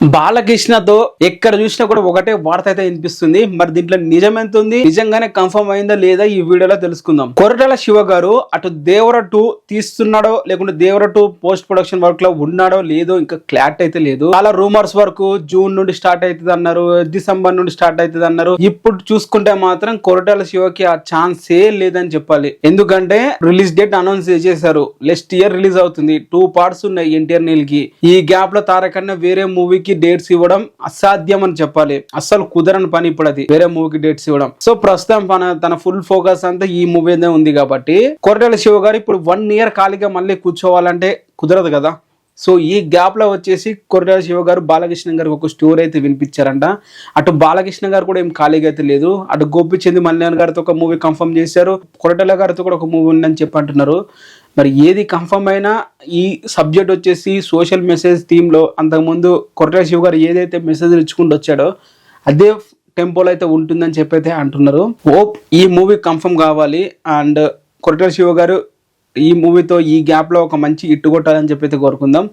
బాలకృష్ణతో ఎక్కడ చూసినా కూడా ఒకటే వార్త అయితే వినిపిస్తుంది. మరి దీంట్లో నిజం ఎంత ఉంది, నిజంగానే కన్ఫర్మ్ అయిందా లేదా ఈ వీడియోలో తెలుసుకుందాం. కొరటాల శివ గారు అటు దేవర 2 తీస్తున్నాడో లేకుంటే దేవర 2 పోస్ట్ ప్రొడక్షన్ వర్క్ లో ఉన్నాడో లేదో ఇంకా క్లారిటీ అయితే లేదు. చాలా రూమర్స్ వరకు జూన్ నుండి స్టార్ట్ అవుతుంది అన్నారు, డిసెంబర్ నుండి స్టార్ట్ అవుతుంది అన్నారు. ఇప్పుడు చూసుకుంటే మాత్రం కొరటాల శివకి ఆ ఛాన్సే లేదని చెప్పాలి. ఎందుకంటే రిలీజ్ డేట్ అనౌన్స్ చేశారు, నెక్స్ట్ ఇయర్ రిలీజ్ అవుతుంది. 2 పార్ట్స్ ఉన్నాయి ఎన్టీఆర్ నీల్ కి. ఈ గ్యాప్ లో తారకన్న వేరే మూవీకి డేట్స్ ఇవ్వడం అసాధ్యం అని చెప్పాలి. అస్సలు కుదరని పని ఇప్పుడు అది, వేరే మూవీకి డేట్స్ ఇవ్వడం. సో ప్రస్తుతం తన ఫుల్ ఫోకస్ అంతా ఈ మూవీ ఉంది కాబట్టి కొరటాల శివ గారు ఇప్పుడు 1 ఇయర్ ఖాళీగా మళ్ళీ కూర్చోవాలంటే కుదరదు కదా. సో ఈ గ్యాప్ లో వచ్చేసి కొరటాల శివ గారు బాలకృష్ణ గారికి ఒక స్టోరీ అయితే వినిపించారంట. అటు బాలకృష్ణ గారు కూడా ఏం ఖాళీగా అయితే లేదు. అటు గోపిచంద్ మల్యాణ్ గారితో ఒక మూవీ కన్ఫర్మ్ చేశారు, కొరటాల గారితో కూడా ఒక మూవీ ఉందని చెప్పి అంటున్నారు. మరి ఏది కన్ఫర్మ్ అయినా ఈ సబ్జెక్ట్ వచ్చేసి సోషల్ మెసేజ్ థీమ్ లో అంతకుముందు కొరటాల శివ గారు ఏదైతే మెసేజ్ ఇచ్చుకుంటూ వచ్చాడో అదే టెంపోలో అయితే ఉంటుందని చెప్పి అయితే అంటున్నారు. హోప్ ఈ మూవీ కన్ఫర్మ్ కావాలి అండ్ కొరటాల శివ గారు ఈ మూవీతో ఈ గ్యాప్ లో ఒక మంచి హిట్ కొట్టాలని చెప్పి అయితే కోరుకుందాం.